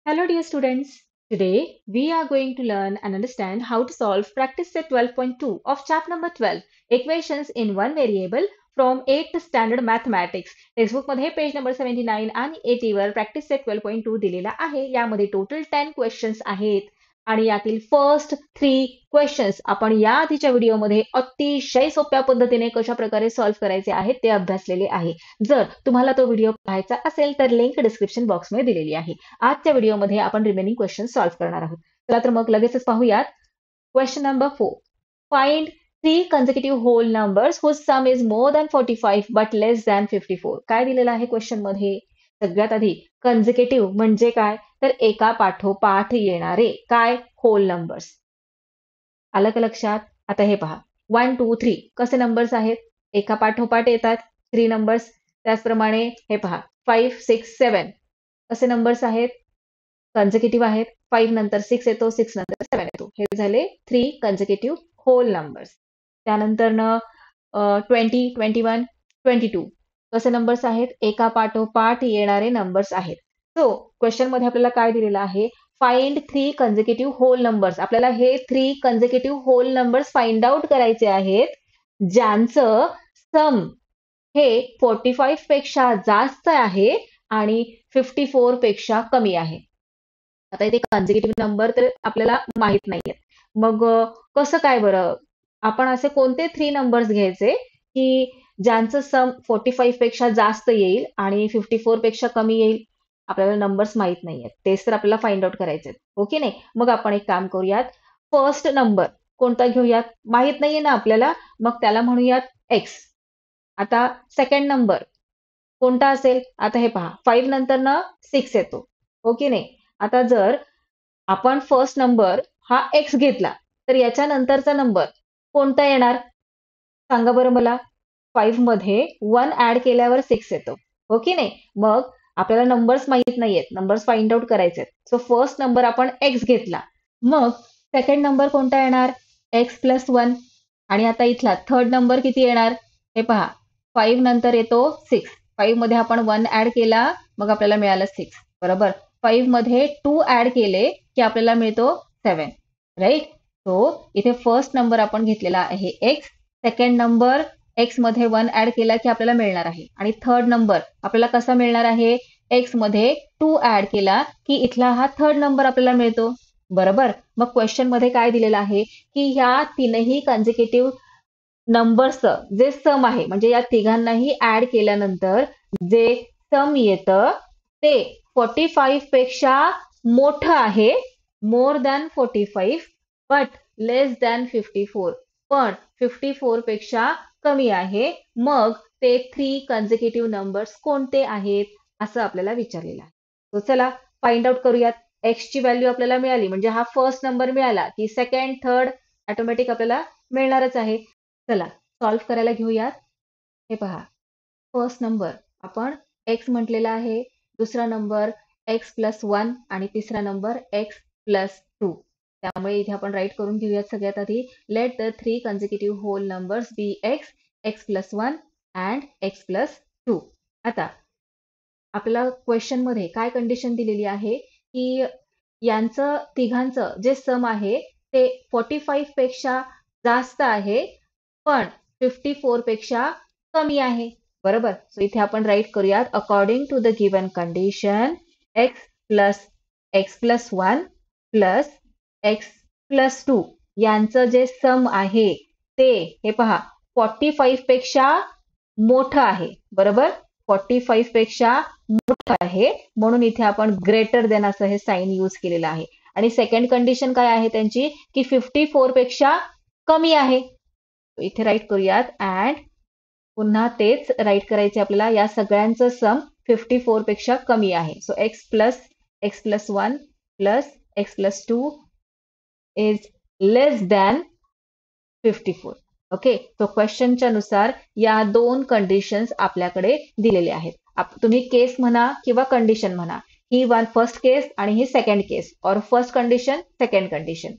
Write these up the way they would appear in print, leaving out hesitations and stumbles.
Hello dear students. Today we are going to learn and understand how to solve practice set 12.2 of chapter number 12 equations in one variable from 8th standard mathematics. Textbook मध्ये page number 79 आणि 80 वर practice set 12.2 दिलेला आहे. यामध्ये total 10 questions आहेत आणि यातील first 3 questions आपण या आधीच्या व्हिडिओमध्ये अतिशय सोप्या पद्धतीने कशा प्रकारे सॉल्व्ह करायचे आहेत ते अभ्यासलेले आहे. जर तुम्हाला तो व्हिडिओ पाहायचा असेल तर लिंक डिस्क्रिप्शन बॉक्समध्ये दिलेली आहे. आजच्या व्हिडिओमध्ये आपण रिमेनिंग क्वेश्चन सॉल्व्ह करणार आहोत. चला तर मग लगेचच पाहूयात. Question number 4. Find 3 consecutive whole numbers whose sum is more than 45 but less than 54. काय दिलेलं आहे क्वेश्चन मध्ये? सगळ्यात आधी कन्झिक्युटिव्ह म्हणजे काय? तर एका पाठोपाठ येणारे काय? Whole numbers. आलं का लक्षात? आता हे पहा 1 2 3 कसे नंबर्स आहेत? एका पाठोपाठ येतात 3 नंबर्स. त्याचप्रमाणे हे पहा 5 6 7 कसे नंबर्स आहेत? कन्झिक्युटिव्ह आहेत. 5 नंतर 6 येतो, 6 नंतर 7 येतो. हे झाले 3 consecutive होल नंबर्स. त्यानंतर 20 21 22 कसे नंबर्स आहेत? एका पाठोपाठ येणारे नंबर्स आहेत. सो क्वेश्चन मध्ये आपल्याला काय दिलेलं आहे? Find 3 consecutive whole numbers. आपल्याला हे 3 consecutive whole numbers find out करायचे आहेत ज्यांचं सम हे 45 पेक्षा जास्त आहे आणि 54 पेक्षा कमी आहे. आता इथे कन्झिक्युटिव्ह नंबर तर आपल्याला माहित नाहीये. मग कसं काय बरं? आपण असे कोणते 3 नंबर्स घ्यायचे की ज्यांचं सम 45 पेक्षा जास्त येईल आणि 54 पेक्षा कमी येईल? आपल्याला नंबर्स माहित नाहीयेत. तेच तर आपल्याला फाइंड आउट करायचे आहेत. हो की नाही? मग आपण एक काम करूयात. फर्स्ट नंबर कोणता घेऊयात? माहित नाहीये ना आपल्याला, मग त्याला म्हणूयात एक्स. आता सेकंड नंबर कोणता असेल? आता हे पहा 5 नंतर ना 6 येतो. हो की नाही? आता जर आपण फर्स्ट नंबर हा एक्स घेतला तर याच्या नंतरचा नंबर कोणता येणार? सांगा बरं मला. 5 मध्ये 1 ऍड केल्यावर 6 येतो. हो की नाही? मग आपल्याला नंबर्स माहित नाहीयेत. नंबर्स फाइंड आउट करायचे. सो फर्स्ट नंबर आपण एक्स घेतला. मग सेकंड नंबर कोणता येणार? X plus 1. आणि आता इथला थर्ड नंबर किती येणार? हे पहा 5 नंतर येतो 6. 5 मध्ये आपण 1 ऍड केला मग आपल्याला मिळालं 6. बरोबर. 5 मध्ये 2 ऍड केले की आपल्याला मिळतो 7. राईट? सो इथे फर्स्ट नंबर आपण घेतलेला आहे एक्स. सेकंड नंबर एक्स मध्ये 1 ऍड केला की आपल्याला मिळणार आहे. आणि थर्ड नंबर आपल्याला कसा मिळणार आहे? एक्स मध्ये 2 ऍड केला की इथला हा थर्ड नंबर आपल्याला मिळतो. बरोबर. मग क्वेश्चन मध्ये काय दिलेलं आहे की ह्या तीनही कन्झिक्युटिव्ह नंबर्सचं जे सम आहे म्हणजे या तिघांनाही ऍड केल्यानंतर जे सम येतं ते 45 पेक्षा मोठं आहे. More than 45 but less than 54. पण 54 पेक्षा कमी आहे. मग ते 3 consecutive नंबर्स कोणते आहेत असं आपल्याला विचारलेलं आहे. तो चला फाइंड आउट करूयात. एक्स ची व्हॅल्यू आपल्याला मिळाली म्हणजे हा फर्स्ट नंबर मिळाला की सेकंड थर्ड ऑटोमॅटिक आपल्याला मिळणारच आहे. चला सॉल्व्ह करायला घेऊयात. हे पहा फर्स्ट नंबर आपण एक्स म्हटलेला आहे. दुसरा नंबर एक्स प्लस 1 आणि तिसरा नंबर एक्स प्लस 2. त्यामुळे इथे आपण राईट करून घेऊयात. सगळ्यात आधी let the 3 consecutive whole numbers be x, x plus 1 and x plus 2. आता आपल्याला क्वेश्चन मध्ये काय कंडिशन दिलेली आहे की यांचं तिघांचं जे सम आहे ते 45 पेक्षा जास्त आहे पण 54 पेक्षा कमी आहे. बरोबर. सो इथे आपण राईट करूयात according to the given condition x plus 1 plus x plus 2 यांचं जे सम आहे ते हे पहा 45 पेक्षा मोठं आहे. बरोबर. 45 पेक्षा मोठं आहे म्हणून इथे आपण ग्रेटर देन असं हे साइन यूज केलेलं आहे. आणि सेकंड कंडिशन काय आहे त्यांची की 54 पेक्षा कमी आहे. इथे राईट करूयात अँड पुन्हा तेच राईट करायचे आपल्याला. या सगळ्यांचं सम 54 पेक्षा कमी आहे. So x plus 1 plus x plus 2 is less than 54. Okay. So क्वेश्चनच्या नुसार या दोन कंडिशन्स आपल्याकडे दिलेले आहेत. तुम्ही केस म्हणा किंवा कंडिशन म्हणा. ही वन फर्स्ट केस आणि ही सेकंड केस और फर्स्ट कंडिशन सेकंड कंडिशन.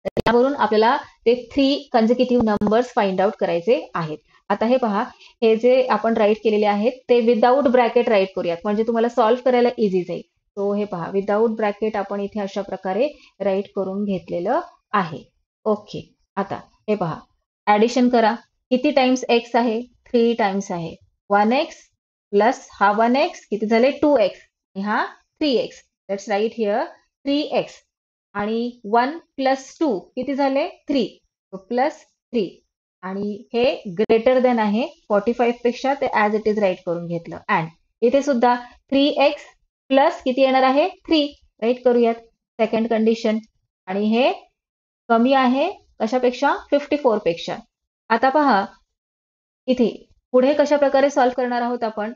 त्यावरून आपल्याला ते 3 consecutive नंबर्स फाइंड आउट करायचे आहेत. आता हे पहा हे जे आपण राईट केलेले आहेत ते विदाउट ब्रॅकेट राईट करूयात म्हणजे तुम्हाला सॉल्व्ह करायला इझी जाईल. सो हे पहा, विदाऊट ब्रॅकेट आपण इथे अशा प्रकारे राईट करून घेतलेलं आहे. ओके, आता हे पहा, ऍडिशन करा. किती टाइम्स एक्स आहे? 3 टाइम्स आहे. 1x प्लस हा 1x किती झाले? 2x आणि हा 3x. Let's write here 3x आणि 1 प्लस 2 किती झाले? 3. प्लस 3 आणि हे ग्रेटर देन आहे 45 पेक्षा, ते ऍज इट इज राईट करून घेतलं. अँड इथे सुद्धा 3x प्लस किती येणार आहे? 3. राईट करूयात सेकंड कंडिशन. आणि हे कमी आहे कशापेक्षा? 54 पेक्षा. आता पहा इथे पुढे कशा प्रकारे सॉल्व्ह करणार आहोत आपण?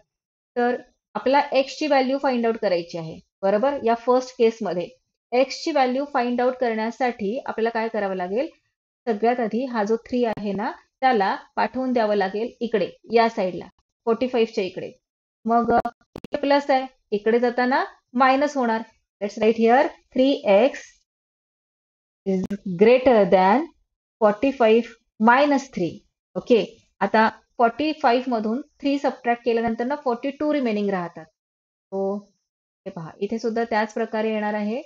तर आपल्याला x ची व्हॅल्यू फाइंड आउट करायची आहे, बरोबर? या फर्स्ट केसमध्ये x ची व्हॅल्यू फाइंड आउट करण्यासाठी आपल्याला काय करावं लागेल? सगळ्यात आधी हा जो 3 आहे ना, त्याला पाठवून द्यावं लागेल इकडे, या साईडला 45 च्या इकडे. मग प्लस आहे, इकडे जाताना मायनस होणार. Let's write here 3x is greater than 45 minus 3. Okay, आता 45 मधून 3 सबट्रॅक्ट केल्यानंतर ना 42 रिमेनिंग राहतात. सो हे पहा, इथे सुद्धा त्याच प्रकारे येणार आहे.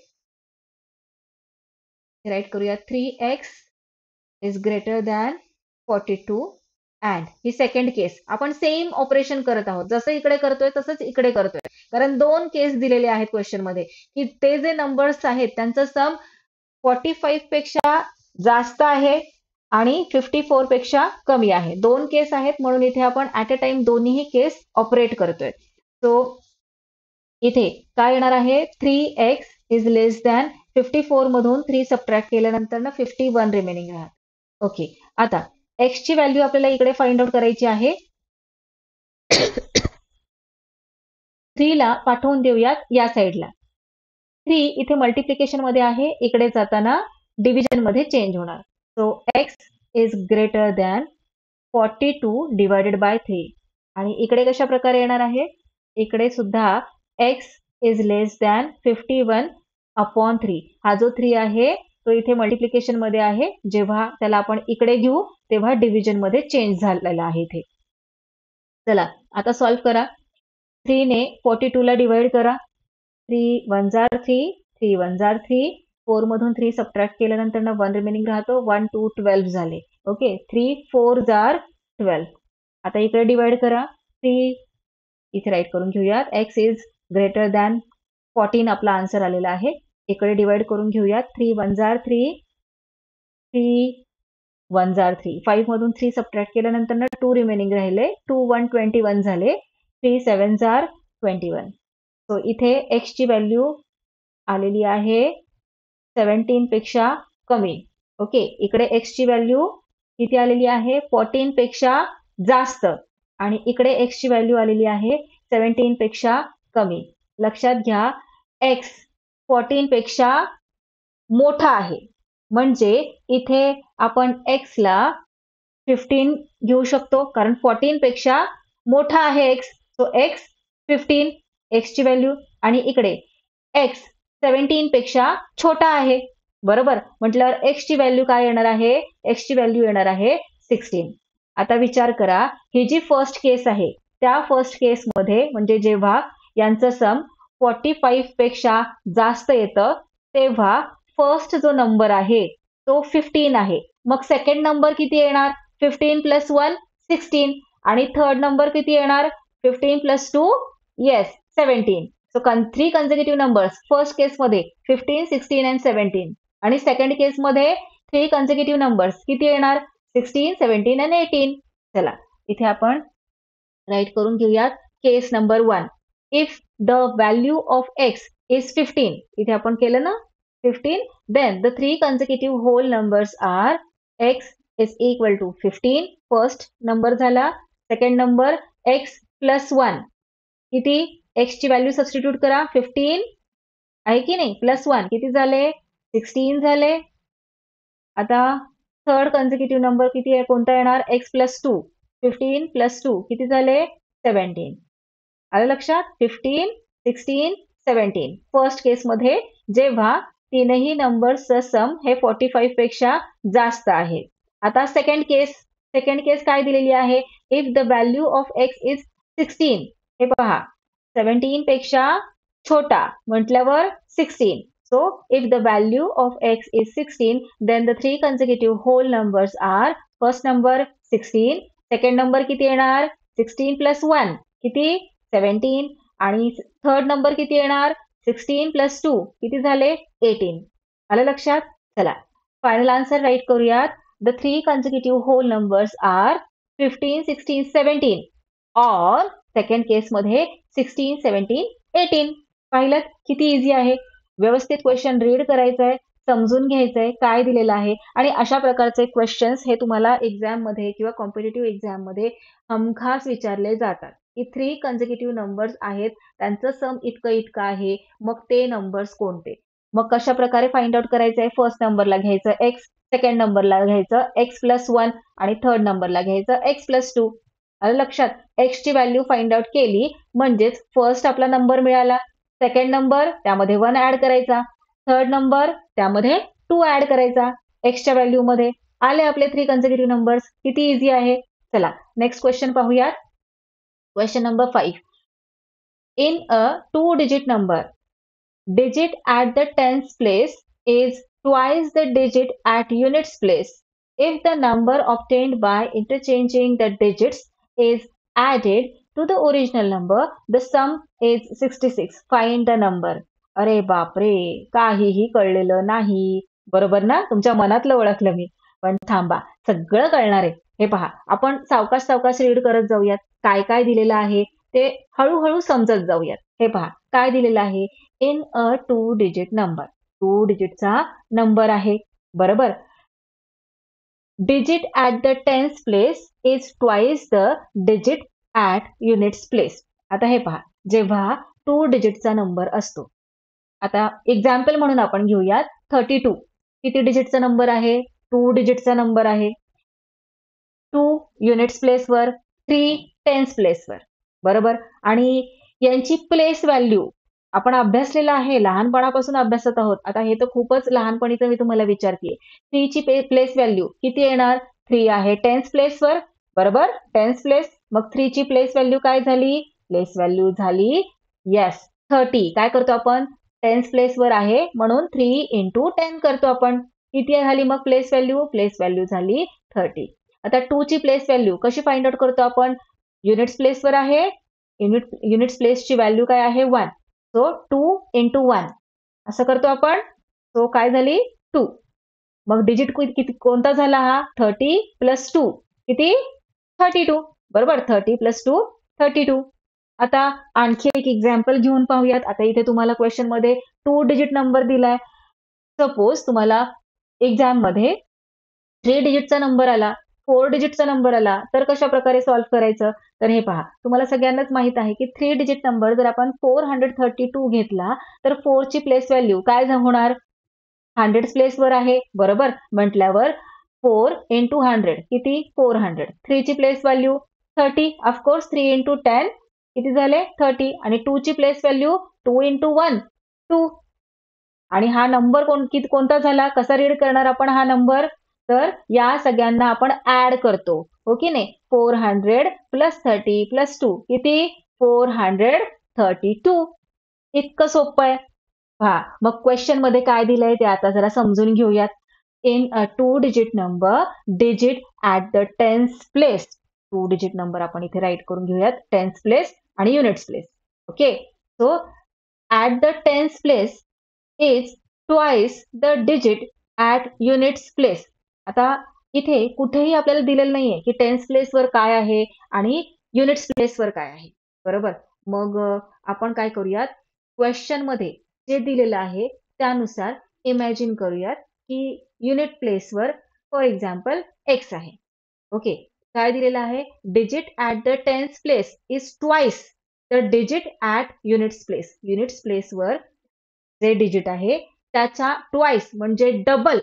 राईट करूया 3x is greater than 42 and ही सेकंड केस. आपण सेम ऑपरेशन करत आहोत, जसं इकडे करतोय तसंच इकडे करतोय. कारण 2 केस दिलेले आहेत क्वेश्चन मध्ये, की ते जे नंबर्स आहेत त्यांचं सम 45 पेक्षा जास्त आहे आणि 54 पेक्षा कमी आहे. 2 केस आहेत म्हणून इथे आपण ऍट अ टाइम दोन्ही केस ऑपरेट करतोय. सो इथे काय येणार आहे? 3x इज लेस दॅन 54 मधून 3 सबट्रॅक्ट केल्यानंतर ना 51 रिमेनिंग राहत. ओके, आता x ची व्हॅल्यू आपल्याला इकडे फाइंड आउट करायची आहे. 3 ला पाठवून देऊयात या साईडला. 3 इथे मल्टिप्लिकेशन मध्ये आहे, इकडे जाताना डिव्हिजन मध्ये चेंज होणार. So x is greater than 42 divided by 3. आणि इकडे कशा प्रकारे येणार आहे? इकडे सुद्धा x is less than 51 upon 3. हा जो 3 आहे तो इथे मल्टिप्लिकेशन मध्ये आहे, जेव्हा त्याला आपण इकडे घेऊ तेव्हा डिव्हिजन मध्ये चेंज झालेला आहे इथे. चला आता सॉल्व्ह करा. 3 ने 42 ला डिवाइड करा. 3 1 जार 3, 3 1 जार 3, 4 मधून 3 सबट्रॅक्ट केल्यानंतर ना 1 रिमेनिंग राहतो. 1 2 12 झाले. ओके, 3 4 जार 12. आता इकडे डिवाइड करा. 3 इथे राईट करून घेऊयात. x इज ग्रेटर दॅन 14 आपला आन्सर आलेला आहे. इकडे डिवाइड करून घेऊयात. 3 1 जार 3, 3 1 जार 3. 5 मधून 3 सबट्रॅक्ट केल्यानंतर ना 2 रिमेनिंग राहिले. 2 1 21 झाले. 3 7 जार 21. सो इथे x ची व्हॅल्यू आलेली आहे 17 पेक्षा कमी. ओके, इकडे x ची व्हॅल्यू किती आलेली आहे? 14 पेक्षा जास्त. आणि इकडे x ची व्हॅल्यू आलेली आहे 17 पेक्षा कमी. लक्षात घ्या, x 14 पेक्षा मोठा आहे, म्हणजे इथे आपण x ला 15 घेऊ शकतो, कारण 14 पेक्षा मोठा आहे x. सो x 15 x ची व्हॅल्यू, आणि इकडे x 17 पेक्षा छोटा आहे, बरोबर? म्हटल्यावर x ची व्हॅल्यू काय येणार आहे? x ची व्हॅल्यू येणार आहे 16. आता विचार करा, ही जी फर्स्ट केस आहे त्या फर्स्ट केस मध्ये, म्हणजे जेव्हा यांचं सम 45 पेक्षा जास्त येतं तेव्हा फर्स्ट जो नंबर आहे तो 15 आहे. मग सेकंड नंबर किती येणार? 15 प्लस 1 16. आणि थर्ड नंबर किती येणार? 15 plus 2 yes 17. So 3 consecutive numbers first case मध्ये 15 16 अँड 17. आणि सेकंड केस मध्ये 3 कन्झिक्युटिव्ह नंबर्स किती येणार? 16 17 अँड 18. चला इथे आपण राईट करून घेऊयात. Case number 1. If the value of x is 15, इथे आपण केलं ना 15, then the 3 consecutive whole numbers are x is equal to 15. First number झाला. Second number x plus 1. किती? x ची व्हॅल्यू सबस्टिट्यूट करा. 15 आहे की नाही, प्लस 1 किती झाले? 16 झाले. आता थर्ड कन्झिक्युटिव्ह नंबर किती आहे, कोणता येणार? x plus 2. 15 प्लस 2 किती झाले? 17. आलं लक्षात? 15 16 17. फर्स्ट केस मध्ये जेव्हा तीनही नंबर्सचं सम हे 45 पेक्षा जास्त आहे. आता सेकंड केस काय दिलेली आहे? If the value of x is 16. हे पहा, 17 पेक्षा छोटा म्हटल्यावर 16. So if the value of x is 16, then the three consecutive whole numbers are first number 16, second number किती येणार 16 plus 1 किती 17 आणि थर्ड नंबर किती येणार 16 plus 2 किती झाले 18. आलं लक्षात? चला फायनल आन्सर राईट करूयात. The three consecutive whole numbers are 15, 16, 17 or second केस मध्ये 16, 17, 18. पाहिलं किती इझी आहे. व्यवस्थित क्वेश्चन रीड करायचं आहे, समजून घ्यायचंय काय दिलेलं आहे आणि अशा प्रकारचे क्वेश्चन्स हे तुम्हाला एक्झाम मध्ये किंवा कॉम्पिटेटिव्ह एक्झाम मध्ये हमखास विचारले जातात की 3 कन्झिक्युटिव्ह नंबर्स आहेत, त्यांचं सम इतकं इतकं आहे, मग ते नंबर्स कोणते, मग कशा प्रकारे फाइंड आउट करायचंय. फर्स्ट नंबरला घ्यायचं एक्स, सेकंड नंबरला घ्यायचं एक्स प्लस 1 आणि थर्ड नंबरला घ्यायचं एक्स प्लस 2. आलं लक्षात? एक्स ची व्हॅल्यू फाइंड आउट केली म्हणजेच फर्स्ट आपला नंबर मिळाला, सेकंड नंबर त्यामध्ये 1 ऍड करायचा, थर्ड नंबर त्यामध्ये 2 ऍड करायचा एक्सच्या व्हॅल्यू मध्ये. आले आपले 3 कन्झिक्युटिव्ह नंबर्स. किती इझी आहे. चला नेक्स्ट क्वेश्चन पाहूयात. Question number 5. In a 2 digit number, digit at the tens place is twice the digit at units place. If the number obtained by interchanging the digits is added to the original number, the sum is 66. Find the number. अरे बापरे, काहीही कळलेलं नाही. बरोबर ना? तुमच्या मनातलं ओळखलं मी. पण थांबा, सगळं कळणार आहे. हे पहा, आपण सावकाश सावकाश रीड करत जाऊयात. काय काय दिलेलं आहे ते हळूहळू समजत जाऊयात. हे पहा, काय दिलेलं आहे. इन अ 2 डिजिट नंबर, 2 डिजिटचा नंबर आहे. बरोबर. Digit at the tens place is twice the digit at units place. आता हे पहा, जेव्हा 2 डिजिटचा नंबर असतो, आता एक्झाम्पल म्हणून आपण घेऊयात 32. किती डिजिटचा नंबर आहे. 2 डिजिटचा नंबर आहे. 2 युनिट्स प्लेसवर, 3 टेन्स प्लेसवर. बरोबर. आणि यांची प्लेस व्हॅल्यू आपण अभ्यासलेलं आहे, लहानपणापासून अभ्यासत आहोत. आता हे तर खूपच लहानपणीचं मी तुम्हाला विचारते. 3 ची प्लेस व्हॅल्यू किती येणार. 3 आहे टेन्स प्लेसवर. बरोबर. Tense place. मग 3 ची प्लेस व्हॅल्यू काय झाली. प्लेस व्हॅल्यू झाली येस 30. काय करतो आपण टेन्स प्लेसवर आहे म्हणून 3 इंटू 10 करतो आपण. किती झाली मग प्लेस व्हॅल्यू. प्लेस व्हॅल्यू झाली 30. आता 2 ची प्लेस व्हॅल्यू कशी फाइंड आउट करतो आपण. युनिट्स प्लेसवर आहे. युनिट्स प्लेसची व्हॅल्यू काय आहे 1. सो 2 इंटू 1 असं करतो आपण. सो काय झाली 2. मग डिजिट किती कोणता झाला हा 30 प्लस 2 किती 32. बरोबर. 30 प्लस 2 32. आता आणखी एक एक्झाम्पल घेऊन पाहूयात. आता इथे तुम्हाला क्वेश्चन मध्ये 2 डिजिट नंबर दिलाय. सपोज तुम्हाला एक्झाम मध्ये 3 डिजिटचा नंबर आला, 4 डिजिटचा नंबर आला, तर कशा प्रकारे सॉल्व्ह करायचं. तर हे पहा, तुम्हाला सगळ्यांनाच माहित आहे की 3 डिजिट नंबर जर आपण 432 घेतला तर 4 ची प्लेस व्हॅल्यू काय होणार. 100 प्लेसवर आहे. बरोबर. म्हटल्यावर 4 इंटू 100 किती 400. 3 ची प्लेस व्हॅल्यू 30. ऑफकोर्स 3 इंटू 10 किती झाले 30. आणि 2 ची प्लेस व्हॅल्यू 2 इंटू 1 2. आणि हा नंबर कोणता झाला. कसा रीड करणार आपण हा नंबर. तर या सगळ्यांना आपण ऍड करतो. हो की नाही. 400 प्लस 30 प्लस 2 किती 432. इतकं सोपं आहे. हा मग क्वेश्चन मध्ये काय दिलंय ते आता जरा समजून घेऊयात. In a 2 digit number, digit at the tens place. 2 digit number आपण इथे राईट करून घेऊयात. टेन्स प्लेस आणि units place. Okay. So at the tens place is twice the digit at units place. आता इथे कुठेही आपल्याला दिलेलं नाहीये की टेन्स प्लेसवर काय आहे आणि युनिट्स प्लेसवर काय आहे. बरोबर. मग आपण काय करूयात क्वेश्चन मध्ये जे दिलेलं आहे त्यानुसार इमॅजिन करूयात की युनिट प्लेसवर फॉर एक्झाम्पल एक्स आहे. ओके. काय दिलेलं आहे digit at the tens place is twice the digit at units place. Units प्लेसवर जे डिजिट आहे त्याच्या ट्वाइस म्हणजे डबल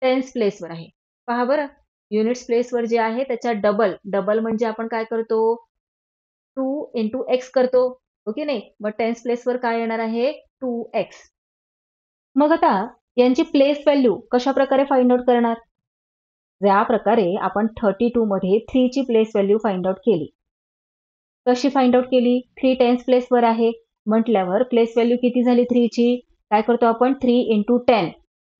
टेन्स प्लेसवर आहे. पहा बरं. युनिट्स प्लेसवर जे आहे त्याच्या डबल. डबल म्हणजे आपण काय करतो 2 इंटू एक्स करतो. ओके नाही. मग टेन्स प्लेसवर काय येणार आहे 2x. मग आता यांची प्लेस व्हॅल्यू कशा प्रकारे फाइंड आउट करणार. ज्या प्रकारे आपण 32 मध्ये 3 ची प्लेस व्हॅल्यू फाइंड आउट केली. कशी फाइंड आउट केली. 3 टेन्स प्लेसवर आहे. म्हटल्यावर प्लेस व्हॅल्यू किती झाली 3 ची? काय करतो आपण 3 इंटू 10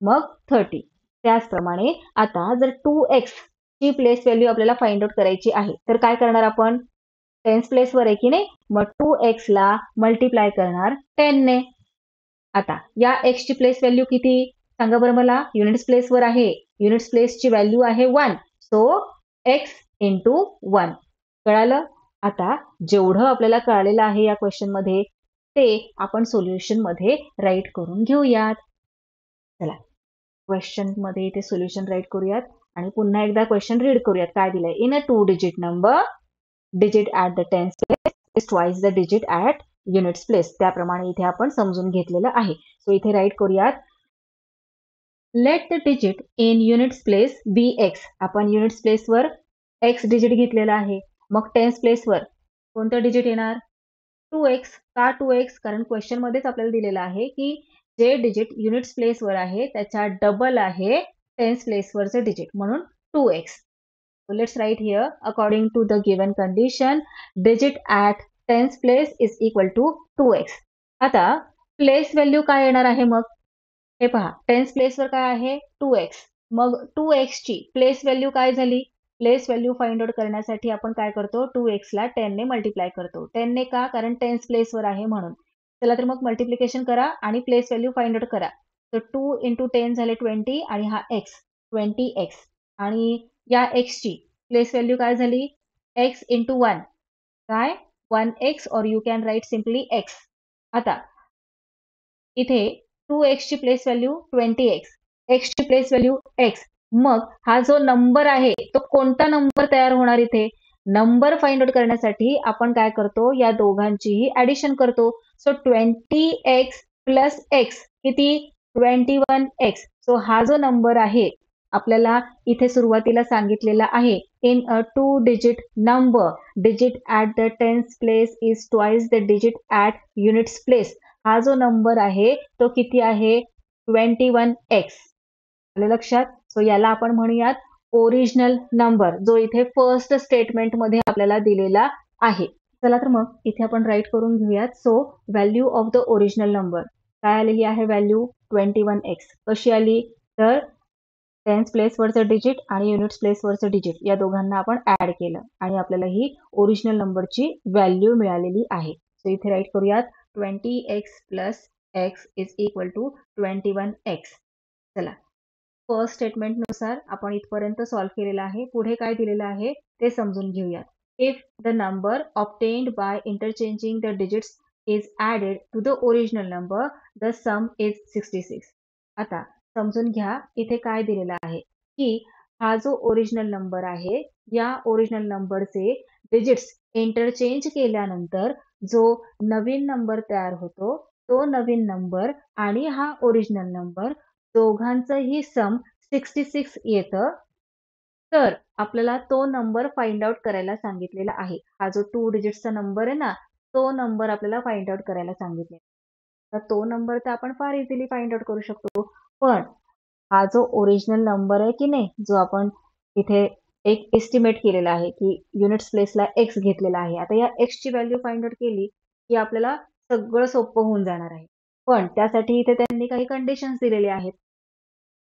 मग 30. त्याचप्रमाणे आता जर 2x ची प्लेस व्हॅल्यू आपल्याला फाइंड आउट करायची आहे तर काय करणार आपण? टेन्स प्लेसवर आहे की नाही, मग 2x ला मल्टिप्लाय करणार 10 ने. आता या x ची प्लेस व्हॅल्यू किती सांगा बरं मला? युनिट्स प्लेसवर आहे, युनिट्स प्लेसची व्हॅल्यू आहे 1, सो x इंटू 1. कळालं? आता जेवढं आपल्याला कळालेलं आहे या क्वेश्चन मध्ये ते आपण सोल्युशन मध्ये राईट करून घेऊयात. चला क्वेश्चन मध्ये इथे सोल्युशन राईट करूयात आणि पुन्हा एकदा क्वेश्चन रीड करूयात. काय दिलंय? In a 2 digit number, digit at the tens place is twice the digit at units place. त्याप्रमाणे इथे आपण समजून घेतलेलं आहे. सो इथे राईट करूयात. Let the digit in units place be x. आपण युनिट्स प्लेसवर एक्स डिजिट घेतलेला आहे. मग टेन्स प्लेसवर कोणतं डिजिट येणार? 2x. का 2x? कारण क्वेश्चन मध्येच आपल्याला दिलेलं आहे की जे डिजिट युनिट्स प्लेसवर आहे त्याच्या डबल आहे टेन्स प्लेसवरचं डिजिट, म्हणून 2x. So let's write here according to the given condition digit at tens place is equal to 2x. आता प्लेस व्हॅल्यू काय येणार आहे मग? हे पहा टेन्स प्लेसवर काय आहे 2x. मग 2x ची प्लेस व्हॅल्यू काय झाली? प्लेस व्हॅल्यू फाइंड आउट करण्यासाठी आपण काय करतो 2x ला 10 ने मल्टिप्लाय करतो. 10 ने का? कारण टेन्स प्लेसवर आहे म्हणून. चला तर मग मल्टिप्लिकेशन करा आणि प्लेस व्हॅल्यू फाइंड आउट करा. तर 2 इंटू 10 झाले 20 आणि हा x 20x आणि या x ची प्लेस व्हॅल्यू काय झाली? x इंटू 1 काय? 1x और you can write simply x. आता इथे 2x ची प्लेस व्हॅल्यू 20x, x ची प्लेस व्हॅल्यू x. मग हा जो नंबर आहे तो कोणता नंबर तयार होणार इथे? नंबर फाइंड आउट करण्यासाठी आपण काय करतो या दोघांचीही ऍडिशन करतो. सो 20x प्लस x किती? 21x. सो हा जो नंबर आहे आपल्याला इथे सुरुवातीला सांगितलेला आहे in a 2 digit number digit at the tens place is twice the digit at units place. हा जो नंबर आहे तो किती आहे? 21x. आलं लक्षात? सो याला आपण म्हणूयात ओरिजिनल नंबर, जो इथे फर्स्ट स्टेटमेंट मध्ये आपल्याला दिलेला आहे. चला तर मग इथे आपण राईट करून घेऊयात. So value of the original number काय आलेली आहे? Value 21x. कशी आली? तर टेन्स प्लेसवरचं डिजिट आणि युनिट्स प्लेसवरचं डिजिट या दोघांना आपण ऍड केलं आणि आपल्याला ही ओरिजिनल नंबरची व्हॅल्यू मिळालेली आहे. सो इथे राईट करूयात 20x plus x is equal to 21x. चला फर्स्ट स्टेटमेंट नुसार आपण इथपर्यंत सॉल्व्ह केलेलं आहे. पुढे काय दिलेलं आहे ते समजून घेऊयात. If the number obtained by interchanging the digits is added to the original number the sum is 66. आता समजून घ्या इथे काय दिलेलं आहे की हा जो ओरिजिनल नंबर आहे या ओरिजिनल नंबरचे डिजिट्स इंटरचेंज केल्यानंतर जो नवीन नंबर तयार होतो तो नवीन नंबर आणि हा ओरिजिनल नंबर दोघांचंही सम 66 येतं. तर आपल्याला तो नंबर फाइंड आउट करायला सांगितलेला आहे. हा जो 2 डिजिटचा नंबर आहे ना तो नंबर आपल्याला फाइंड आउट करायला सांगितलेला. तर तो नंबर तर आपण फार इझिली फाइंड आउट करू शकतो. पण हा जो ओरिजिनल नंबर आहे की नाही जो आपण इथे एक एस्टिमेट केलेला आहे की युनिट्स प्लेसला x घेतलेला आहे. आता या x ची व्हॅल्यू फाइंड आउट केली की आपल्याला सगळं सोपं होऊन जाणार आहे. पण त्यासाठी इथे त्यांनी काही कंडिशन्स दिलेले आहेत.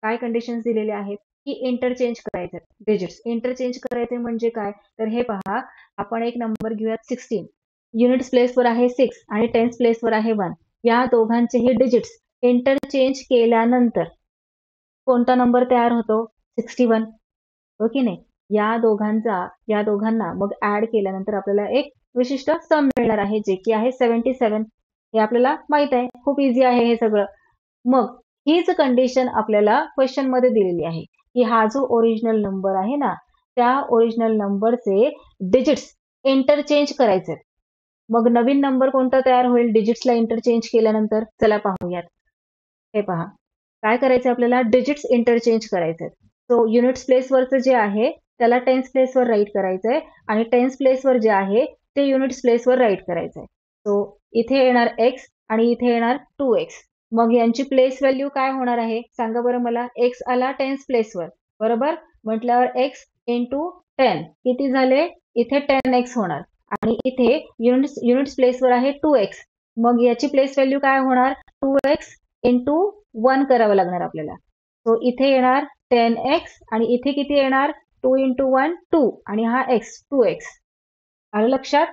काय कंडिशन्स दिलेले आहेत? की इंटरचेंज करायचे डिजिट्स. इंटरचेंज करायचे म्हणजे काय? तर हे पहा आपण एक नंबर घेऊयात 16. युनिट्स प्लेसवर आहे 6 आणि टेन्स प्लेसवर आहे 1. या दोघांचेही डिजिट्स इंटरचेंज केल्यानंतर कोणता नंबर तयार होतो? 61. हो की नाही? या दोघांना मग ऍड केल्यानंतर आपल्याला एक विशिष्ट सम मिळणार आहे जे की आहे 77. हे आपल्याला माहित आहे. खूप इझी आहे हे सगळं. मग हीच कंडिशन आपल्याला क्वेश्चन मध्ये दिलेली आहे की हा जो ओरिजिनल नंबर आहे ना त्या ओरिजिनल नंबरचे डिजिट्स इंटरचेंज करायचे. मग नवीन नंबर कोणता तयार होईल डिजिट्सला इंटरचेंज केल्यानंतर? चला पाहूयात. हे पहा काय करायचं आपल्याला? डिजिट्स इंटरचेंज करायचे. सो युनिट्स प्लेसवरचं जे आहे त्याला टेन्स प्लेसवर राईट करायचंय आणि टेन्स प्लेसवर जे आहे ते युनिट्स प्लेसवर राईट करायचंय. सो इथे येणार x आणि इथे येणार 2x. मग यांची प्लेस व्हॅल्यू काय होणार आहे सांगा बरं मला? x आला टेन्स प्लेसवर बरोबर, म्हटल्यावर x इंटू 10 किती झाले? इथे 10x होणार आणि इथे युनिट्स प्लेसवर आहे 2x मग याची प्लेस व्हॅल्यू काय होणार, 2x इंटू 1 करावं लागणार आपल्याला. सो इथे येणार 10x आणि इथे किती येणार, 2 इंटू 1 2 आणि हा x 2x. आलं लक्षात.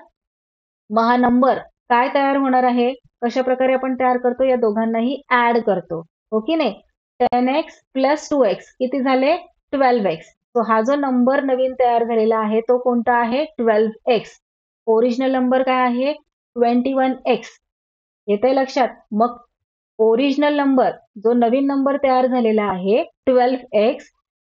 मग हा नंबर काय तयार होणार आहे, कशा प्रकारे आपण तयार करतो, या दोघांनाही ऍड करतो, हो की नाही. 10x प्लस 2x किती झाले, 12x. सो हा जो नंबर नवीन तयार झालेला आहे तो कोणता आहे, 12x. ओरिजिनल नंबर काय आहे, 21x. येतंय लक्षात. मग ओरिजिनल नंबर, जो नवीन नंबर तयार झालेला आहे 12x,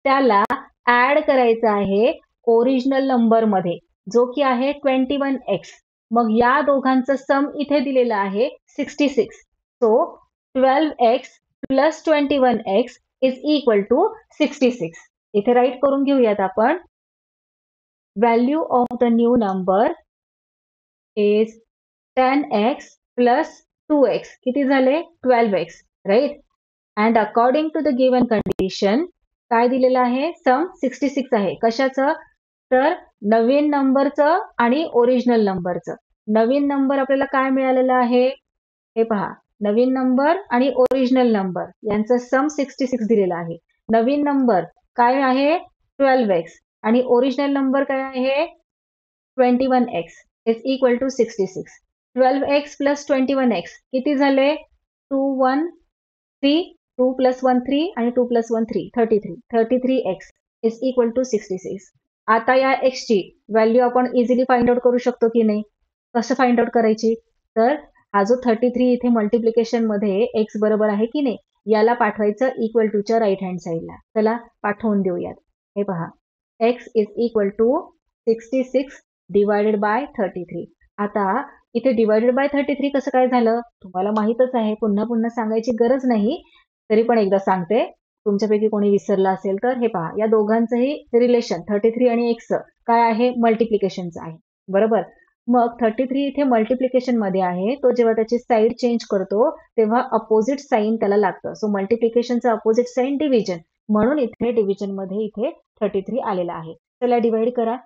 त्याला ऍड करायचा आहे ओरिजिनल नंबर मध्ये, जो की आहे 21x. मग या दोघांचं सम इथे दिलेलं आहे 66. So 12x plus 21x is equal to 66. इथे राईट करून घेऊयात आपण. Value of the new number is 10x plus 2x. किती झाले, 12x, right. And according to the given condition काय दिलेलं आहे, सम 66 आहे. कशाचं, तर नवीन नंबरचं आणि ओरिजिनल नंबरचं. नवीन नंबर आपल्याला काय मिळालेलं आहे, हे पहा, नवीन नंबर आणि ओरिजिनल नंबर यांचं सम 66 दिलेलं आहे. नवीन नंबर काय आहे, 12x आणि ओरिजिनल नंबर काय आहे, 21x is equal to 66. 12x plus 21x किती झाले, 2 1 3, 2 प्लस 1 3 आणि 2 plus 1 3, 33x is equal to 66. आता या x ची व्हॅल्यू आपण इझिली फाइंड आउट करू शकतो की नाही. कसं फाइंड आउट करायची, तर हा जो 33 इथे मल्टिप्लिकेशन मध्ये x बरोबर आहे की नाही, याला पाठवायचं इक्वल टू च्या राईट हँड साईडला. चला पाठवून देऊयात. हे पहा, x is equal to 66 divided by 33. आता इथे डिवायडेड बाय 33 कसं काय झालं, तुम्हाला माहीतच आहे, पुन्हा पुन्हा सांगायची गरज नाही, तरी पण एकदा सांगते, तुमच्यापैकी कोणी विसरलं असेल तर. हे पहा, या दोघांचंही रिलेशन 33 आणि x काय आहे, मल्टिप्लिकेशनचं आहे, बरोबर. मग 33 इथे मल्टिप्लिकेशन मध्ये आहे, तो जेव्हा त्याची साईड चेंज करतो तेव्हा अपोजिट साईन त्याला लागतं. सो मल्टिप्लिकेशनचं अपोजिट साईन डिव्हिजन, म्हणून इथे डिव्हिजन मध्ये इथे 33 आलेला आहे. त्याला डिवाइड करा.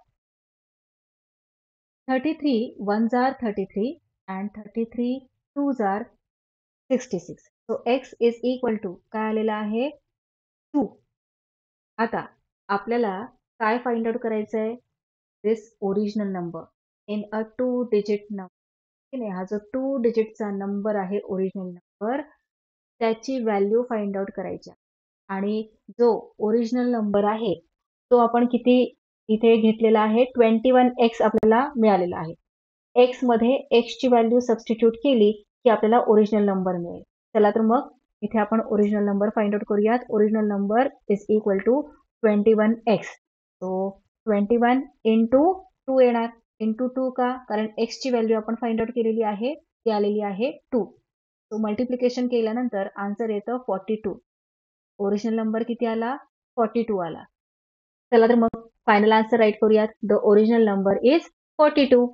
33 ones are 33 and 33 twos are 66. So x is equal to काय आलेला आहे, 2. आता आपल्याला काय फाइंड आउट करायचं आहे, this original number in a 2 digit number. हा जो 2 डिजिटचा नंबर आहे ओरिजिनल नंबर, त्याची व्हॅल्यू फाइंड आउट करायची. आणि जो ओरिजिनल नंबर आहे तो आपण किती इथे घेतलेला आहे, 21x आपल्याला मिळालेला आहे. एक्स मध्ये एक्स ची व्हॅल्यू सबस्टिट्यूट केली की आपल्याला ओरिजिनल नंबर मिळेल. चला तर मग इथे आपण ओरिजिनल नंबर फाइंड आउट करूयात. Original number is equal to 21x. So 21 into 2 येणार, इंटू 2 का, कारण एक्स ची व्हॅल्यू आपण फाइंड आउट केलेली आहे, ती आलेली आहे 2. सो मल्टिप्लिकेशन केल्यानंतर आन्सर येतं 42. ओरिजिनल नंबर किती आला, 42 आला. चला तर मग फायनल आन्सर राईट करूयात. The original number is 42.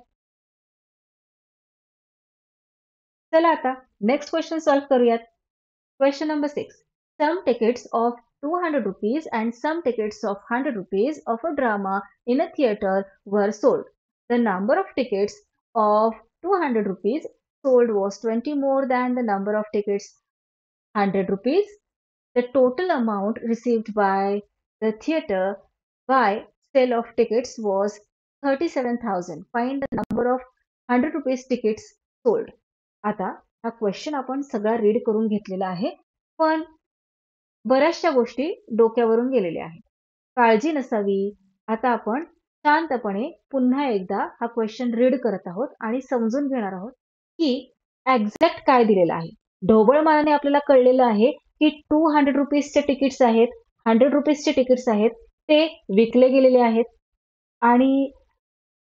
चला आता नेक्स्ट क्वेश्चन सॉल्व करूयात. Question number 6. Some tickets of 200 rupees and some tickets of 100 rupees of a drama in a theater were sold. The number of tickets of 200 rupees sold was 20 more than the number of tickets 100 rupees. The total amount received by the theater by sale of tickets was 37,000. Find the number of 100 rupees tickets sold. आता हा question आपण सगळा read करून घेतलेला आहे, पण बऱ्याचशा गोष्टी डोक्यावरून गेलेल्या आहेत. काळजी नसावी. आता आपण शांतपणे पुन्हा एकदा हा क्वेश्चन रीड करत आहोत आणि समजून घेणार आहोत की एक्झॅक्ट काय दिलेलं आहे. ढोबळमानाने आपल्याला कळलेलं आहे की 200 रुपीजचे तिकीट्स आहेत, 100 रुपीजचे तिकीट्स आहेत, ते विकले गेलेले आहेत. आणि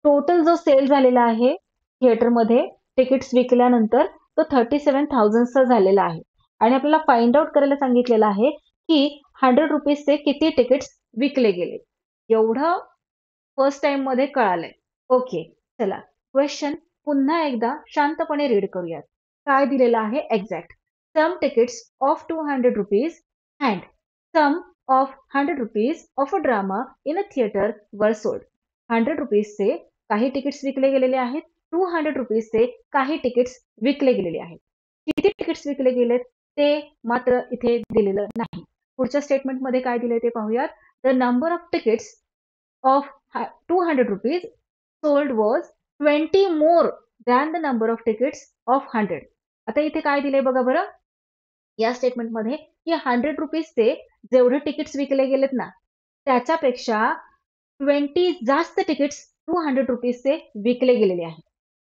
टोटल जो सेल झालेला आहे थिएटरमध्ये तिकीट्स विकल्यानंतर तो 37,000चा झालेला आहे. आणि आपल्याला फाइंड आउट करायला सांगितलेलं आहे की 100 रुपीजचे किती तिकीट्स विकले गेले. एवढं फर्स्ट टाइम मध्ये कळालंय. ओके, चला क्वेश्चन पुन्हा एकदा शांतपणे रीड करूयात. काय दिलेलं आहे exact. Some tickets of 200 rupees and some of 100 rupees of a drama in a theatre वर सोल्ड. 100 रुपीजचे काही तिकीट्स विकले गेलेले आहेत 200 रुपीजचे काही तिकीट्स विकले गेलेले आहेत. किती तिकीट्स विकले गेलेत ते मात्र इथे दिलेलं नाही. पुढच्या स्टेटमेंटमध्ये काय दिलंय ते पाहूयात. The number of tickets of 200 rupees sold was 20 more than the number of tickets of 100. आता इथे काय दिलंय बघा बरं या स्टेटमेंटमध्ये की 100 रुपीजचे जेवढे तिकीट्स विकले गेलेत ना त्याच्यापेक्षा 20 जास्त तिकीट्स 200 रुपीजचे विकले गेलेले आहेत.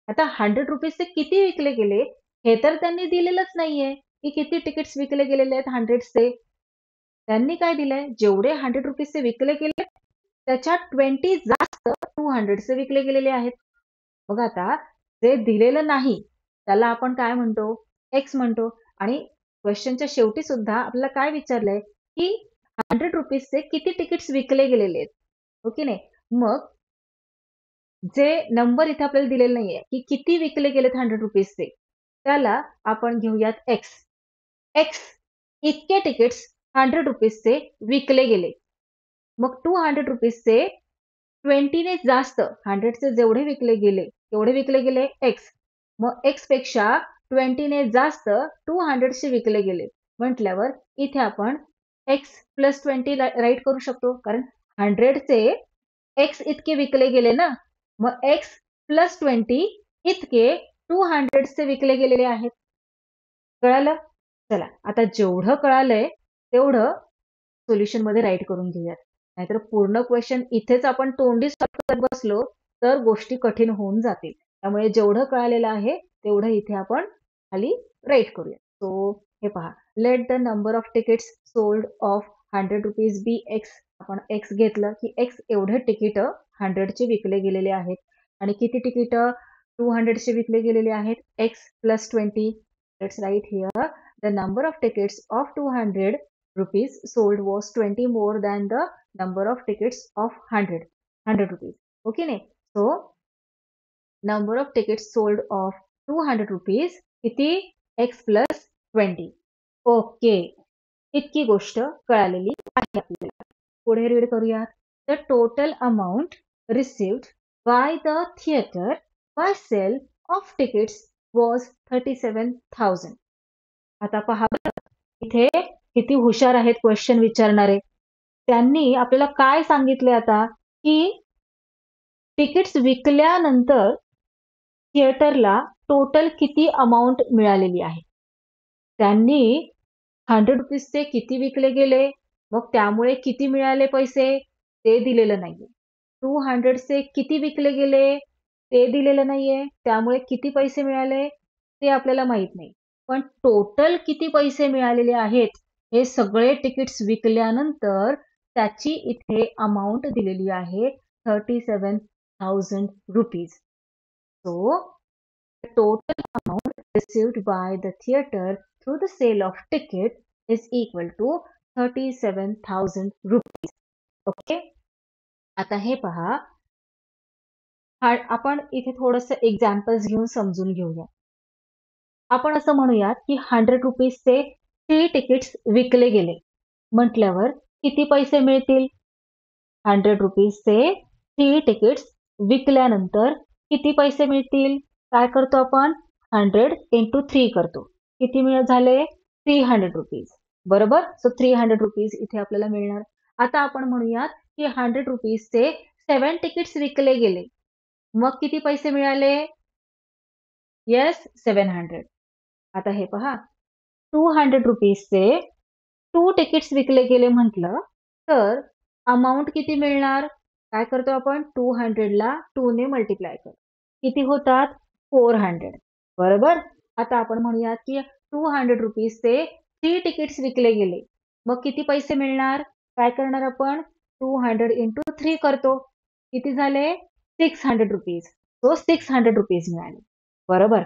आता 100 रुपीजचे किती विकले गेले हे तर त्यांनी दिलेलंच नाहीये की किती तिकीट्स विकले गेलेले आहेत 100चे. त्यांनी काय दिलंय जेवढे 100 रुपीजचे विकले गेले त्याच्यात 20 जास्त 200चे विकले गेलेले आहेत. मग आता जे दिलेलं नाही त्याला आपण काय म्हणतो एक्स म्हणतो आणि क्वेश्चनच्या शेवटी सुद्धा आपल्याला काय विचारलंय की 100 रुपीजचे किती तिकीट्स विकले गेलेले आहेत हो की नाही. मग जे नंबर इथे आपल्याला दिलेले नाहीये की किती विकले गेलेत 100 रुपीजचे त्याला आपण घेऊयात एक्स. एक्स इतके तिकीट्स 100 रुपीजचे विकले गेले. मग 200 रुपीजचे 20 ने जास्त 100चे जेवढे विकले गेले तेवढे विकले गेले एक्स. मग एक्स पेक्षा 20 ने जास्त 200चे विकले गेले म्हटल्यावर इथे आपण एक्स प्लस 20 राईट करू शकतो कारण 100चे एक्स इतके विकले गेले ना. मग एक्स प्लस 20 इतके 200चे विकले गेलेले आहेत. कळालं? चला आता जेवढं कळालंय तेवढं सोल्युशन मध्ये राईट करून घेऊयात. नाहीतर पूर्ण क्वेश्चन इथेच आपण तोंडी सॉल्व्ह करत बसलो तर गोष्टी कठीण होऊन जातील. त्यामुळे जेवढं कळालेलं आहे तेवढं इथे आपण खाली राईट करूया. सो हे पहा let the number of tickets sold of 100 rupees be x. आपण एक्स घेतलं की एक्स एवढे तिकीट 100चे विकले गेलेले आहेत आणि किती तिकीट 200चे विकले गेलेले आहेत x plus 20. Let's write here the number of tickets of 200 rupees sold was 20 more than the number of tickets of 100 rupees. Okay नाही. So number of tickets sold of 200 rupees किती x plus 20. ओके इतकी गोष्ट कळालेली आहे आपल्याला. पुढे read करूया. The total amount received by the theater by sale of tickets was 37,000. आता पहा इथे किती हुशार आहेत क्वेश्चन विचारणारे. त्यांनी आपल्याला काय सांगितले आता की तिकीट्स विकल्यानंतर थिएटरला टोटल किती अमाऊंट मिळालेली आहे. त्यांनी 100 रुपीजचे किती विकले गेले मग त्यामुळे किती मिळाले पैसे ते दिलेलं नाहीये. 200चे किती विकले गेले ते दिलेलं नाहीये त्यामुळे किती पैसे मिळाले ते आपल्याला माहित नाही. पण टोटल किती पैसे मिळालेले आहेत हे सगळे तिकीट्स विकल्यानंतर त्याची इथे अमाऊंट दिलेली आहे 37,000 rupees. So total amount received by the theatre through the sale of ticket is equal to 37,000 rupees. Okay आता हे पहा आपण इथे थोडस एक्झाम्पल्स घेऊन समजून घेऊया. आपण असं म्हणूयात की 100 रुपीजचे 3 तिकीट्स विकले गेले म्हटल्यावर किती पैसे मिळतील. 100 रुपीजचे 3 तिकीट्स विकल्यानंतर किती पैसे मिळतील. काय करतो आपण 100 into 3 करतो. किती झाले 300 रुपीज बरोबर. सो 300 रुपीज इथे आपल्याला मिळणार. आता आपण म्हणूयात की 100 रुपीजचे 7 तिकीट्स विकले गेले मग किती पैसे मिळाले. येस 700. आता हे पहा 200 रुपीजचे 2 तिकीट्स विकले गेले म्हटलं तर अमाऊंट किती मिळणार. काय करतो आपण 200 ला 2 ने मल्टिप्लाय करतो. किती होतात 400 बरोबर. आता आपण म्हणूयात की 200 रुपीजचे 3 तिकीट्स विकले गेले मग किती पैसे मिळणार. काय करणार आपण 200 into 3 करतो. किती झाले 600 रुपीज. सो 600 रुपीज मिळाले बरोबर.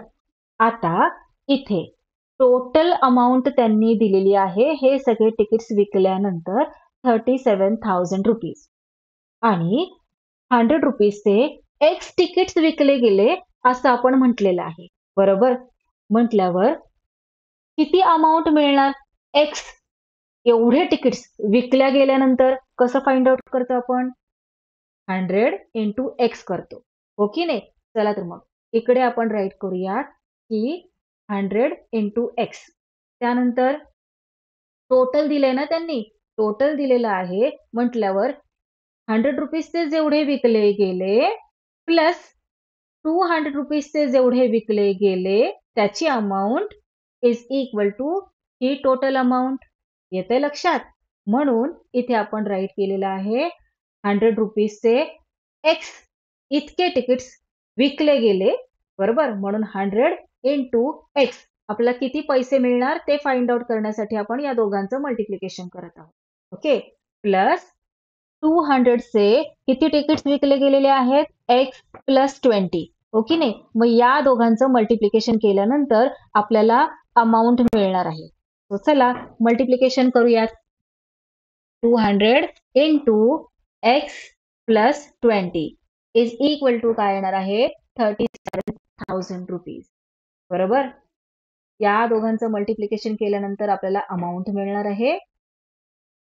आता इथे टोटल अमाऊंट त्यांनी दिलेली आहे हे सगळे तिकीट्स विकल्यानंतर 37,000 रुपीज आणि 100 रुपीजचे एक्स तिकीट्स विकले गेले असं आपण म्हटलेलं आहे बरोबर. म्हटल्यावर किती अमाऊंट मिळणार एक्स. एवढे तिकीट्स विकल्या गेल्यानंतर कसं फाइंड आउट करतो आपण 100 into x करतो. हो की नाही. चला तर मग इकडे आपण राईट करूयात की 100 इंटू एक्स. त्यानंतर टोटल दिलंय ना त्यांनी, टोटल दिलेलं आहे म्हटल्यावर 100 रुपीजचे जेवढे विकले गेले प्लस 200 रुपीजचे जेवढे विकले गेले त्याची अमाऊंट इज इक्वल टू ही टोटल अमाऊंट. येते लक्षात? म्हणून इथे आपण राईट केलेलं आहे 100 रुपीजचे एक्स इतके तिकीट्स विकले गेले, बरोबर. म्हणून 100 इंटू एक्स आपल्याला किती पैसे मिळणार ते फाइंड आउट करण्यासाठी आपण या दोघांचं मल्टिप्लिकेशन करत आहोत. ओके. प्लस 200 चे किती तिकीट्स विकले गेलेले आहेत? X plus 20. ओके नाही. मग या दोघांचं मल्टिप्लिकेशन केल्यानंतर आपल्याला अमाऊंट मिळणार आहे. तो चला मल्टिप्लिकेशन करूयात. 200 into x plus 20 is equal to काय येणार आहे? 37,000 रुपीज. बरोबर. या दोघांचं मल्टिप्लिकेशन केल्यानंतर आपल्याला अमाऊंट मिळणार आहे.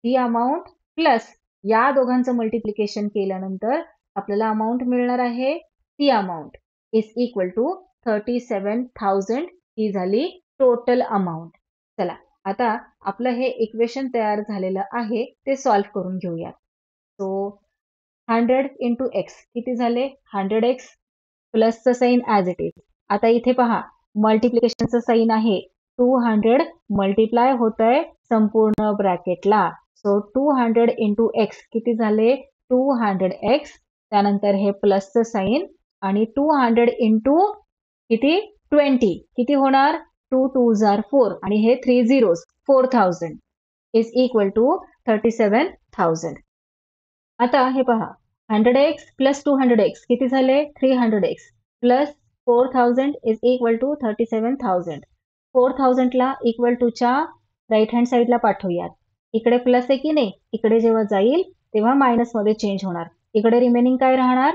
ही अमाऊंट प्लस या दोघांचं मल्टिप्लिकेशन केल्यानंतर आपल्याला अमाऊंट मिळणार आहे. ती अमाऊंट इज इक्वल टू 37,000 ही झाली टोटल अमाऊंट. चला आता आपलं हे इक्वेशन तयार झालेलं आहे ते सॉल्व्ह करून घेऊयात. सो 100 इंटू एक्स किती झाले? 100x प्लसचं साईन ॲज इट इज. आता इथे पहा मल्टिप्लिकेशनचं साईन आहे. 200 मल्टिप्लाय होतंय संपूर्ण ब्रॅकेटला. सो 200 इंटू एक्स किती झाले? 200x. त्यानंतर हे प्लसचं साईन आणि 200 इंटू किती? 20 किती होणार? 2 2s are 4 आणि हे 3 zeros 4000 इज इक्वल टू 37,000. आता हे पहा 100x प्लस 200x किती झाले? 300x plus 4000 is equal to 37,000. 4000 ला इक्वल टूच्या राईट हँड साईडला पाठवूयात. इकडे प्लस आहे की नाही? इकडे जेव्हा जाईल तेव्हा मायनस मध्ये चेंज होणार. इकडे रिमेनिंग काय राहणार?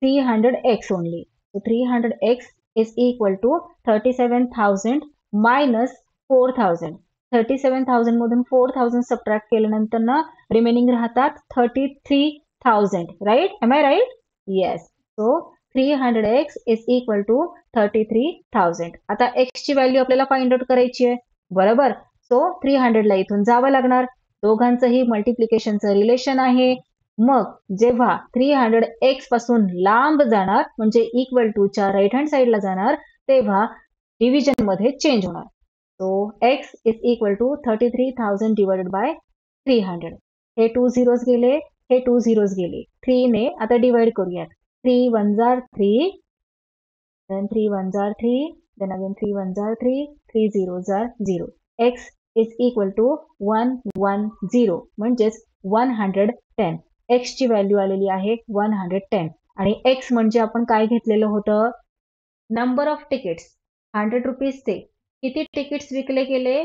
300x only. So 300x is equal to 37,000 minus 4,000. 37,000 मधून 4,000 सबट्रॅक्ट केल्यानंतर ना रिमेनिंग राहतात 33,000. Right? Am I right? Yes. So 300x is equal to 33,000. आता x ची व्हॅल्यू आपल्याला फाइंड आउट करायची आहे, बरोबर. सो 300 ला इथून जावं लागणार. दोघांचंही मल्टिप्लिकेशनचं रिलेशन आहे. मग जेव्हा 300x पासून लांब जाणार म्हणजे इक्वल टूच्या राईट हँड साईडला जाणार तेव्हा डिव्हिजन मध्ये चेंज होणार. So x is equal to 33,000 divided by 300. हे 2 zeros गेले, हे 2 zeros गेले. 3 ने आता डिवाइड करूयात. 3 ones are 3, then 3 ones are 3, then again 3 ones are 3, 3 zeros are 0. x is equal to 110 म्हणजेच 110. x ची व्हॅल्यू आलेली आहे 110 आणि x म्हणजे आपण काय घेतलेलं होतं? Number of tickets. 100 रुपीजचे किती तिकीट्स विकले गेले?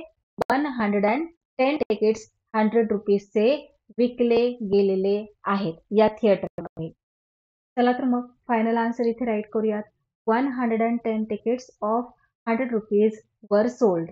110 तिकीट्स 100 रुपीजचे विकले गेलेले आहेत या थिएटरमध्ये. चला तर मग फायनल आन्सर इथे राईट करूयात. 110 tickets of 100 rupees were sold.